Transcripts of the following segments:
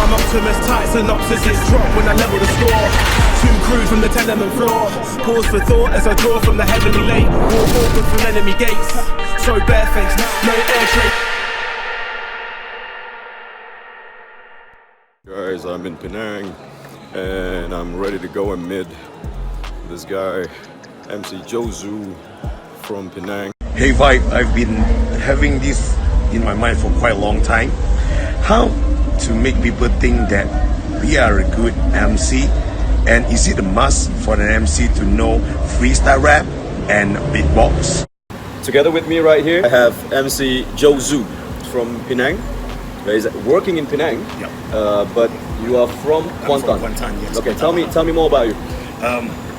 I'm optimist, tight synopsises drop when I level the score. Too crude from the tenement floor. Pause for thought as I draw from the heavenly lake. Walk awkward from enemy gates. So barefaced, no air trade. Guys, I'm in Penang and I'm ready to go and meet this guy, MC Jozu from Penang. Hey Vibe, I've been having this in my mind for quite a long time. How to make people think that we are a good MC, and is it a must for an MC to know freestyle rap and beatbox? Together with me right here, I have MC Jozu from Penang. He's working in Penang, Yep. But you are from Kuantan. From Kuantan, yes. Okay, tell me more about you.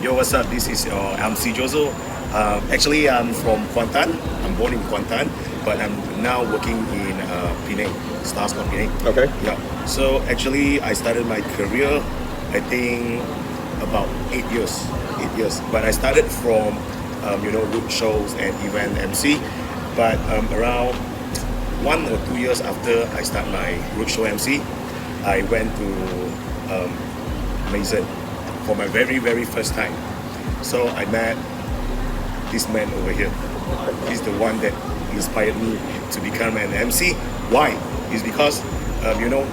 Yo, what's up? This is your MC Jozo. Actually, I'm from Kuantan. I'm born in Kuantan, but I'm now working in Penang, Stars Club Penang. Okay. Yeah. So actually, I started my career, I think, about 8 years. 8 years. But I started from, road shows and event MC. But around 1 or 2 years after I start my roadshow MC, I went to Mason for my very, very first time. So I met this man over here. He's the one that inspired me to become an MC. Why? It's because,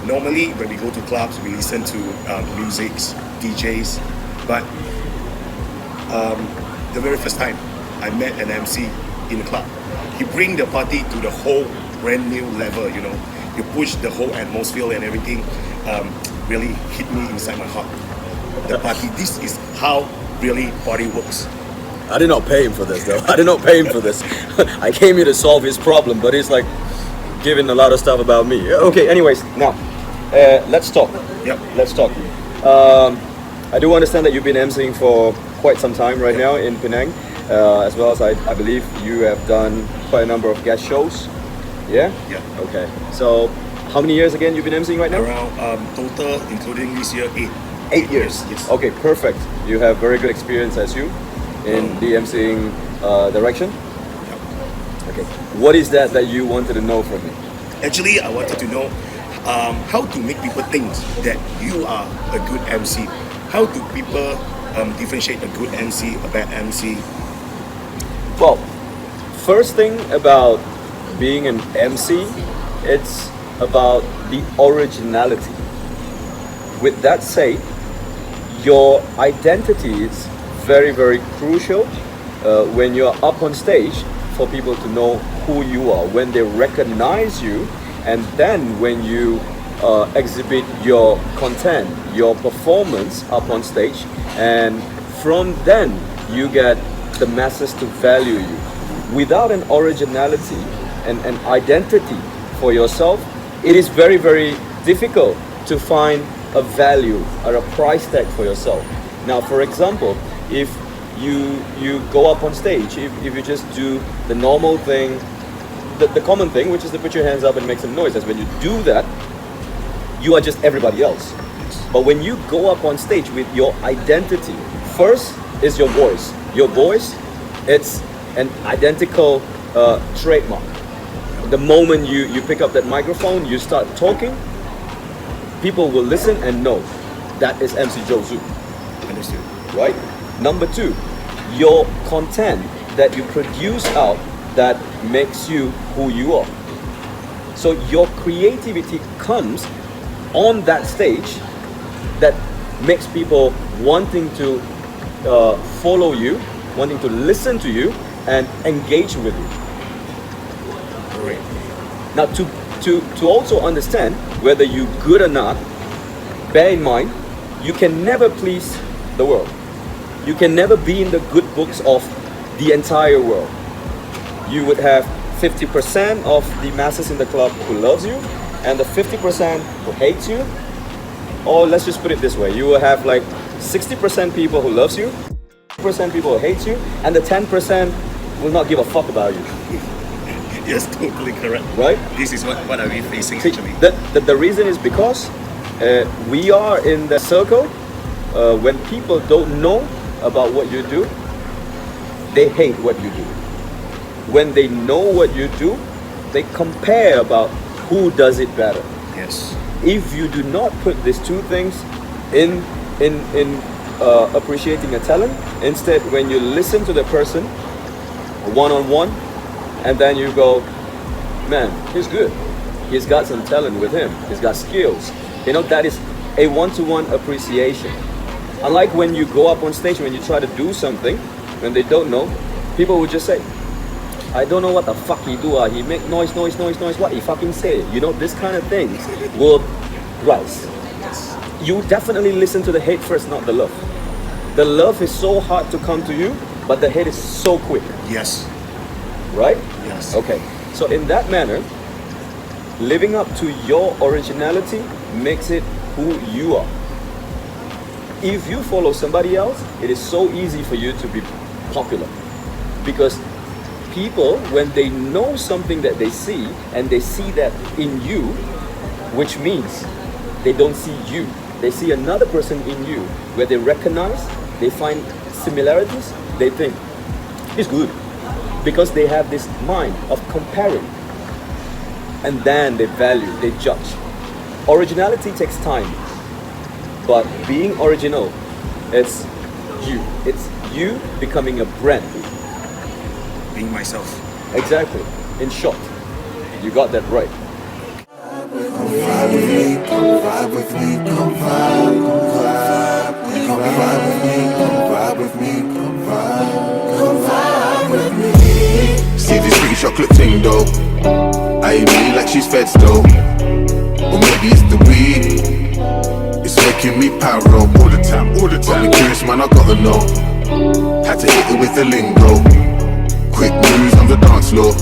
normally when we go to clubs, we listen to musics, DJs, but the very first time I met an MC in a club, he bring the party to the whole brand new level, You push the whole atmosphere and everything, really hit me inside my heart. The party, this is how really party works. I did not pay him for this though. I did not pay him for this. I came here to solve his problem, but he's like giving a lot of stuff about me. Okay, anyways, now let's talk. Yep. Let's talk. I do understand that you've been emceeing for quite some time right now in Penang, as well as I believe you have done quite a number of guest shows. Yeah? Yeah. Okay. So, how many years again you've been emceeing right now? Around total, including this year, 8. 8 years. Yes. Okay, perfect. You have very good experience as you in the emceeing direction. Yeah. Okay. What is that you wanted to know from me? Actually, I wanted to know how to make people think that you are a good MC. How do people differentiate a good MC, a bad MC? Well, first thing about being an MC, it's about the originality. With that said, your identity is very, very crucial when you're up on stage for people to know who you are, when they recognize you, and then when you exhibit your content, your performance up on stage, and from then you get the masses to value you. Without an originality and an identity for yourself, it is very, very difficult to find a value or a price tag for yourself. Now, for example, if you go up on stage, if you just do the normal thing, the common thing, which is to put your hands up and make some noise, as when you do that, you are just everybody else. But when you go up on stage with your identity, first is your voice. Your voice, it's an identical trademark. The moment you pick up that microphone, you start talking, people will listen and know that is MC Jozu. Understood. Right? Number 2, your content that you produce out that makes you who you are. So your creativity comes on that stage that makes people wanting to follow you, wanting to listen to you and engage with you. Great. Now to also understand whether you're good or not, bear in mind, you can never please the world. You can never be in the good books of the entire world. You would have 50% of the masses in the club who loves you, and the 50% who hates you. Or let's just put it this way, you will have like 60% people who loves you, 10% people who hates you, and the 10% will not give a fuck about you. Yes, totally correct. Right? This is what are we facing See, actually. the reason is because we are in the circle when people don't know about what you do, they hate what you do. When they know what you do, they compare about who does it better. Yes. if you do not put these two things in appreciating a talent, instead when you listen to the person one-on-one, and then you go, man, he's good, he's got some talent with him, he's got skills, that is a one-to-one appreciation. Unlike when you go up on stage, when you try to do something when they don't know, people will just say, I don't know what the fuck he do, he make noise, what he fucking say, this kind of things will rise. You definitely listen to the hate first, not the love. The love is so hard to come to you, but the hate is so quick. Yes. Right? Yes. Okay. So in that manner, living up to your originality makes it who you are. If you follow somebody else, it is so easy for you to be popular. Because people, when they know something that they see, and they see that in you, which means they don't see you, they see another person in you, where they recognize, they find similarities, they think, it's good. Because they have this mind of comparing. And then they value, they judge. Originality takes time. But being original, it's you. It's you becoming a brand. Being myself. Exactly. In short, you got that right. Come vibe with me, come vibe with me, come vibe, come vibe. Come vibe with me, come vibe with me, come vibe with me. See this pretty chocolate thing though, I mean like she's fed though. Or maybe it's the weed, it's making me paro all the time. Got me curious, man, I gotta know. Had to hit it with the lingo. Quick moves on the dance floor.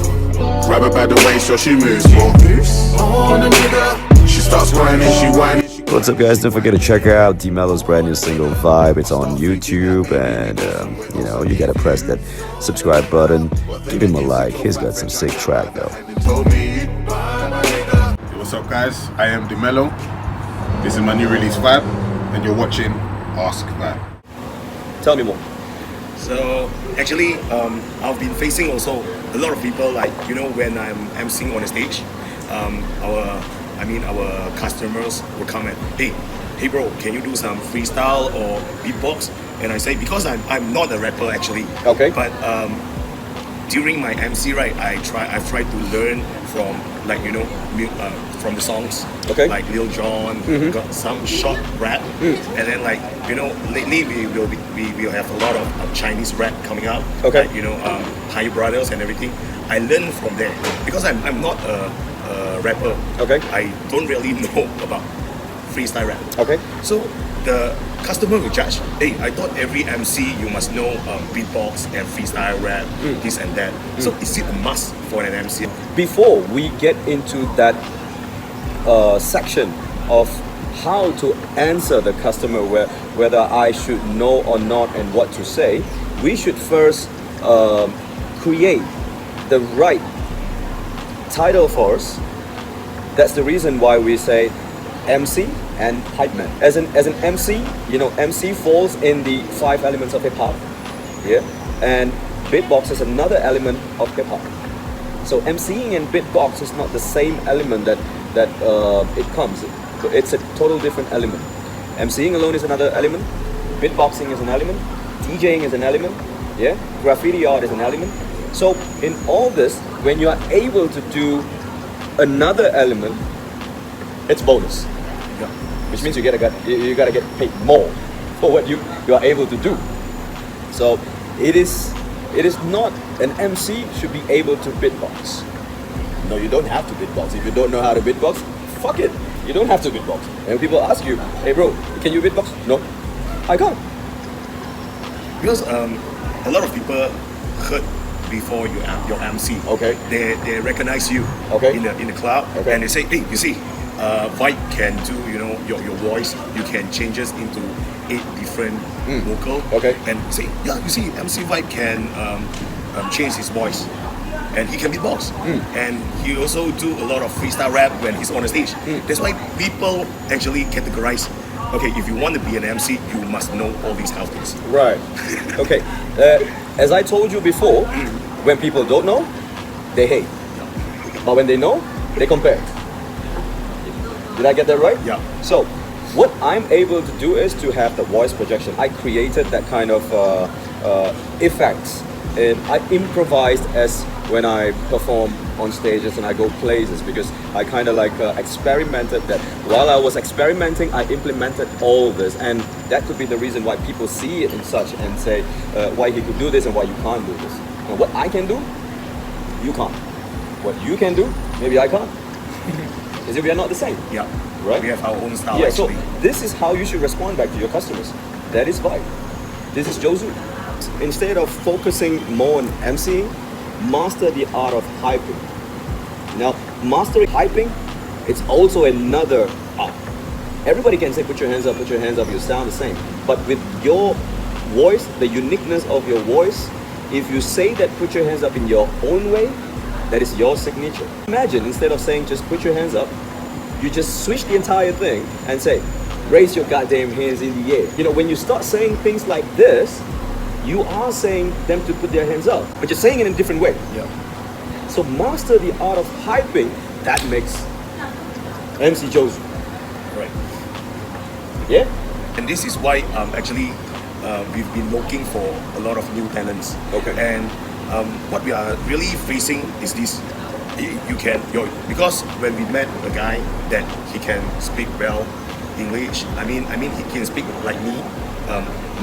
Grab her by the waist so she moves more. On a nigga, she starts whining, she whining. What's up, guys? Don't forget to check out D-Mellow's brand new single Vibe. It's on YouTube, and you gotta press that subscribe button. Give him a like. He's got some sick track though. What's up, guys? I am D-Mellow. This is my new release Vibe, and you're watching Askvibe. Tell me more. So actually, I've been facing also a lot of people, like when I'm emceeing on the stage, our customers will come and hey bro, can you do some freestyle or beatbox? And I say, because I'm not a rapper actually. Okay. But during my MC, right, I've tried to learn from from the songs. Okay. Like Lil Jon, got some short rap, and then lately we will have a lot of Chinese rap coming out. Okay. Like, High Brothers and everything. I learned from there because I'm not a rapper. Okay. I don't really know about freestyle rap. Okay. So the customer will judge. Hey, I thought every MC you must know beatbox and freestyle rap, this and that. So is it a must for an MC? Before we get into that section of how to answer the customer whether I should know or not and what to say, we should first create the right title for us. That's the reason why we say MC and hype man. As an MC, MC falls in the 5 elements of hip hop. Yeah, and beatbox is another element of hip hop. So MCing and beatbox is not the same element that it comes. So it's a total different element. MCing alone is another element. Beatboxing is an element. DJing is an element. Yeah, graffiti art is an element. So in all this, when you are able to do another element, it's bonus. Yeah. Which means you gotta get paid more for what you are able to do. So it is not an MC should be able to beatbox. No, you don't have to beatbox. If you don't know how to beatbox, fuck it. You don't have to beatbox. And people ask you, hey bro, can you beatbox? No, I can't. Because a lot of people heard before your MC. Okay. They recognize you. Okay. In the club. Okay. And they say, hey, you see, Vibe can do your voice. You can change it into 8 different vocal. Okay. And say, yeah, you see, MC Vibe can change his voice. And he can beatbox. And he also do a lot of freestyle rap when he's on the stage. That's why people actually categorize, okay, if you want to be an MC, you must know all these house things. Right. Okay. As I told you before, when people don't know, they hate. But when they know, they compare. Did I get that right? Yeah. So, what I'm able to do is to have the voice projection. I created that kind of effects, and I improvised as when I perform on stages and I go places, because I kind of like experimented that. While I was experimenting, I implemented all this, and that could be the reason why people see it in such and say why he could do this and why you can't do this. And what I can do, you can't. What you can do, maybe I can't. Because we are not the same. Yeah. Right? We have our own style Yeah, actually. so this is how you should respond back to your customers. That is Vibe. This is Josu. Instead of focusing more on emceeing, master the art of hyping. Now, mastering hyping, it's also another art. Everybody can say put your hands up, you sound the same. But with your voice, the uniqueness of your voice, if you say that put your hands up in your own way, that is your signature. Imagine instead of saying just put your hands up, you just switch the entire thing and say, raise your goddamn hands in the air. You know, when you start saying things like this, you are saying them to put their hands up, but you're saying it in a different way. Yeah. So master the art of hyping, that makes MC Josu. Right. Yeah? And this is why actually we've been looking for a lot of new talents. Okay. And what we are really facing is this. Because when we met a guy that he can speak well English, I mean he can speak like me,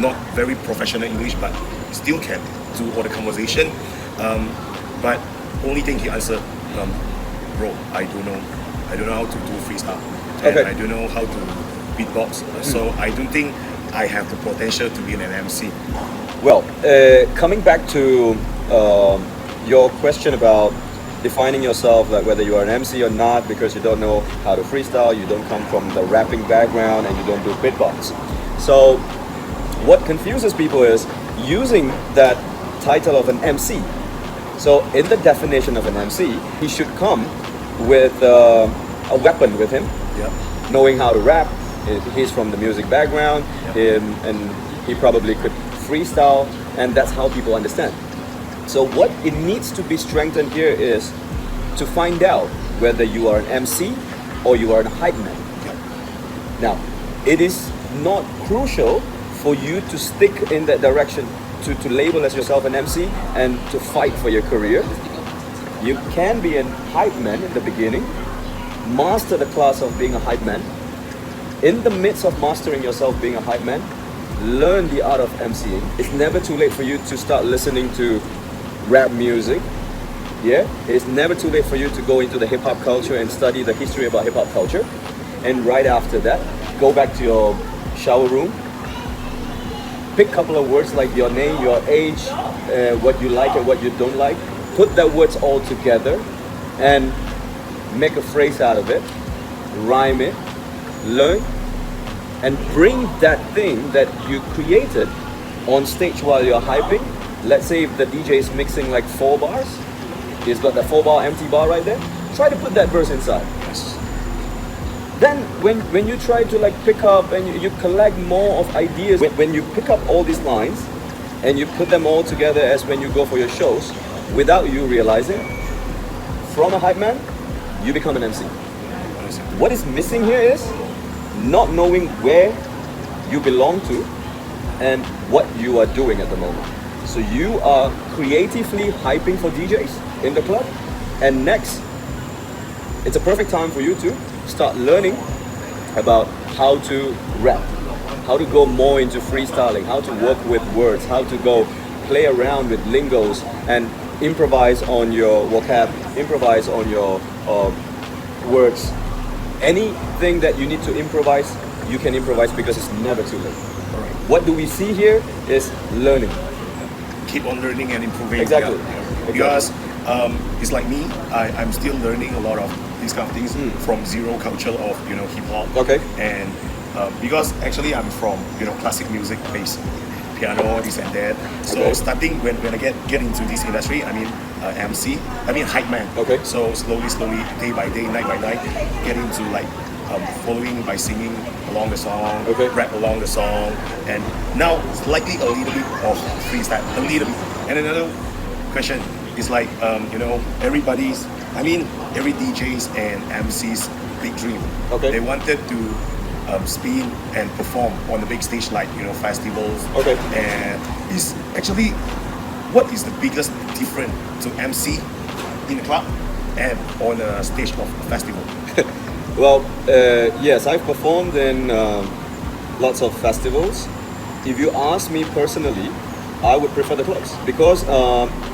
not very professional English, but still can do all the conversation. But only thing he answered, bro, I don't know how to do freestyle, and Okay. I don't know how to beatbox. So I don't think I have the potential to be an MC. Well, coming back to your question about defining yourself, like whether you are an MC or not, because you don't know how to freestyle, you don't come from the rapping background, and you don't do beatbox. So what confuses people is using that title of an MC. So in the definition of an MC, he should come with a weapon with him, Yeah. knowing how to rap. He's from the music background, and he probably could freestyle, and that's how people understand. So what it needs to be strengthened here is to find out whether you are an MC or you are a hype man. Now, it is not crucial for you to stick in that direction, to label as yourself an MC and to fight for your career. You can be a hype man in the beginning, master the class of being a hype man. In the midst of mastering yourself being a hype man, learn the art of emceeing. It's never too late for you to start listening to rap music. Yeah, it's never too late for you to go into the hip hop culture and study the history about hip hop culture. And right after that, go back to your shower room, pick a couple of words like your name, your age, what you like and what you don't like. Put that words all together and make a phrase out of it, rhyme it, learn, and bring that thing that you created on stage while you're hyping. Let's say if the DJ is mixing like 4 bars, he's got that 4-bar empty bar right there. Try to put that verse inside. Then when you try to like pick up and you collect more of ideas, when you pick up all these lines and you put them all together as when you go for your shows, without you realizing, from a hype man, you become an MC. What is missing here is not knowing where you belong to and what you are doing at the moment. So you are creatively hyping for DJs in the club, and next, it's a perfect time for you to start learning about how to rap, how to go more into freestyling, how to work with words, how to go play around with lingos and improvise on your vocab, improvise on your words. Anything that you need to improvise, you can improvise because it's never too late. What do we see here is learning. Keep on learning and improving. Exactly. Yeah. Because it's like me, I'm still learning a lot of these kind of things from zero culture of hip hop. Okay. And because actually I'm from classic music based, piano, this and that. So Okay. starting when I get into this industry, MC, hype man. Okay. So slowly, day by day, night by night, get into like following by singing along the song, Okay. rap along the song, and now slightly a little bit of freestyle, a little bit. And another question is like, every DJs and MCs big dream. Okay. They wanted to spin and perform on the big stage, like festivals. Okay. And is actually what is the biggest difference to MC in a club and on a stage of a festival? Well, yes, I've performed in lots of festivals. If you ask me personally, I would prefer the clubs because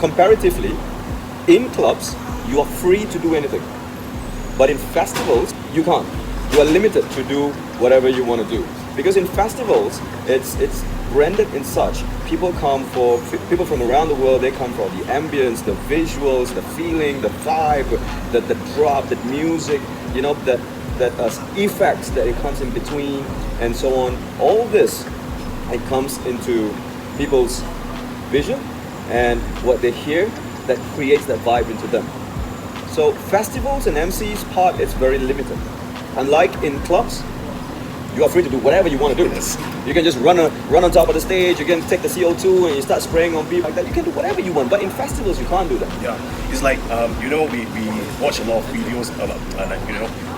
comparatively, in clubs, you are free to do anything. But in festivals, you can't. You are limited to do whatever you want to do. Because in festivals, it's branded in such. People from around the world, they come for the ambience, the visuals, the feeling, the vibe, the drop, the music, that effects that it comes in between and so on. All this, it comes into people's vision and what they hear that creates that vibe into them. So festivals and MC's part is very limited. Unlike in clubs, you are free to do whatever you want to do. Yes. You can just run on top of the stage, you can take the CO2 and you start spraying on people like that. You can do whatever you want, but in festivals you can't do that. Yeah, it's like we watch a lot of videos about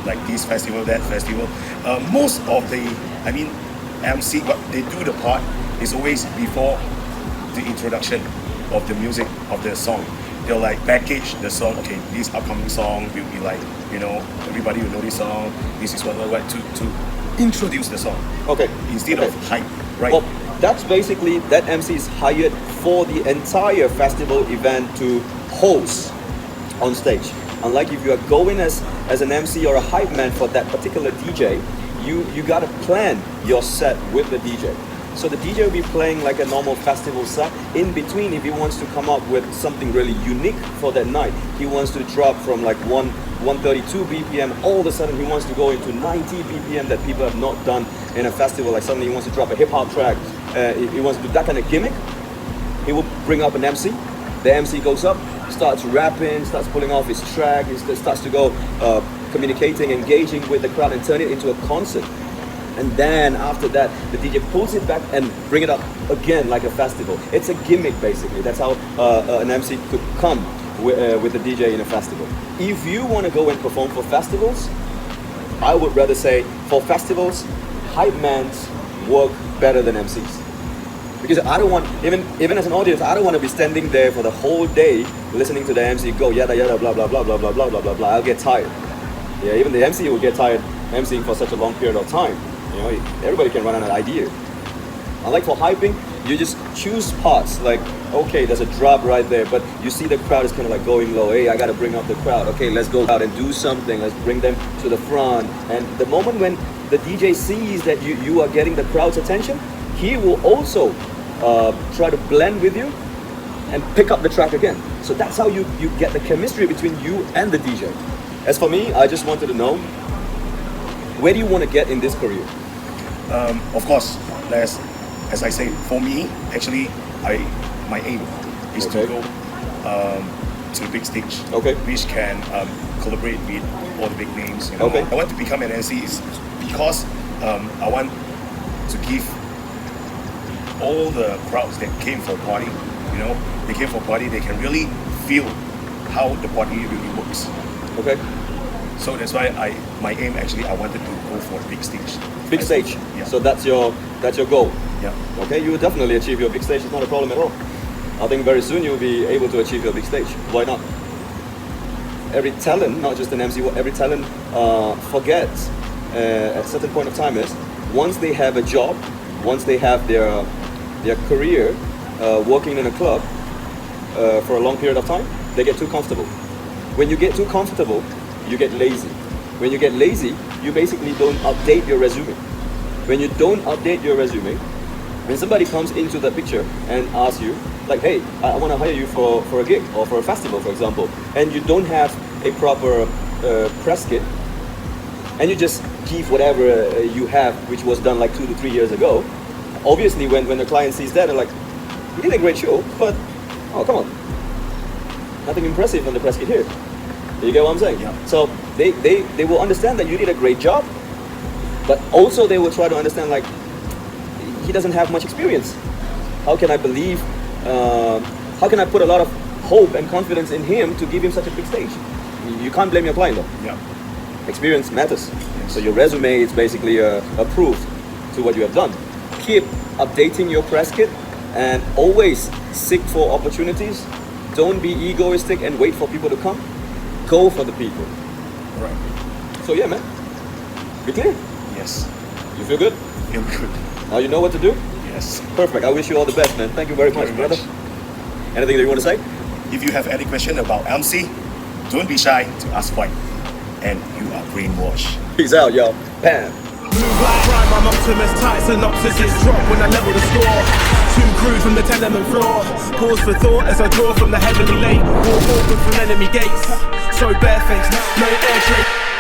like this festival, that festival. Most of the MC, what they do the part is always before the introduction of the music of the song. They'll like package the song. Okay, this upcoming song will be like everybody will know this song. This is what to introduce the song. Okay. Instead of hype, right? Well, that's basically that MC is hired for the entire festival event to host on stage. Unlike if you are going as an MC or a hype man for that particular DJ, you gotta plan your set with the DJ. So the DJ will be playing like a normal festival set. In between, if he wants to come up with something really unique for that night, he wants to drop from like 132 BPM, all of a sudden he wants to go into 90 BPM that people have not done in a festival. Like suddenly he wants to drop a hip hop track. He wants to do that kind of gimmick. He will bring up an MC. The MC goes up, starts rapping, starts pulling off his track, he starts to go communicating, engaging with the crowd and turn it into a concert. And then after that, the DJ pulls it back and bring it up again like a festival. It's a gimmick basically. That's how an MC could come with the DJ in a festival. If you want to go and perform for festivals, I would rather say for festivals, hype mans work better than MCs. Because I don't want, even as an audience, I don't want to be standing there for the whole day listening to the MC go yada yada blah blah blah blah blah blah blah blah blah. I'll get tired. Yeah, even the MC will get tired MCing for such a long period of time. Everybody can run out of idea. Unlike for hyping, you just choose parts. Like, okay, there's a drop right there, but you see the crowd is kind of like going low. Hey, I gotta bring up the crowd. Okay, let's go out and do something. Let's bring them to the front. And the moment when the DJ sees that you are getting the crowd's attention, he will also try to blend with you and pick up the track again. So that's how you get the chemistry between you and the DJ. As for me, I just wanted to know, where do you want to get in this career? Of course, as I say, for me, actually, my aim is to go to the big stage, which can collaborate with all the big names. Okay. I want to become an MC is because I want to give all the crowds that came for a party, they came for a party, they can really feel how the party really works. Okay. So that's why my aim actually, I wanted to go for a big stage. Big stage. Yeah. So that's your goal. Yeah. Okay, you will definitely achieve your big stage. It's not a problem at all. I think very soon you'll be able to achieve your big stage. Why not? Every talent, not just an MC, what every talent forgets at a certain point of time is once they have a job, once they have their career working in a club for a long period of time, they get too comfortable. When you get too comfortable, you get lazy. When you get lazy, you basically don't update your resume. When you don't update your resume, when somebody comes into the picture and asks you, like, hey, I want to hire you for a gig or for a festival, for example, and you don't have a proper press kit, and you just give whatever you have, which was done like 2 to 3 years ago, obviously when the client sees that, they're like, you did a great show, but, oh, come on. Nothing impressive on the press kit here. You get what I'm saying? Yeah. So they will understand that you did a great job, but also they will try to understand like he doesn't have much experience. How can I believe? How can I put a lot of hope and confidence in him to give him such a big stage? You can't blame your client though. Yeah. experience matters. So your resume is basically a proof to what you have done. Keep updating your press kit and always seek for opportunities. Don't be egoistic and wait for people to come. Go for the people. Right. So yeah, man. Be clear. Yes. You feel good? Feel good. Now you know what to do? Yes. Perfect. I wish you all the best, man. Thank you very much, brother. Anything that you want to say? If you have any question about Emcee, don't be shy to ask Vibe. And you are brainwashed. Peace out, yo. Bam. Move like crime, I'm optimus, tight synopsis is drop when I level the score. Too crude from the tenement floor. Pause for thought as I draw from the heavenly lake. Walk awkward from enemy gates. So barefaced, no air trade.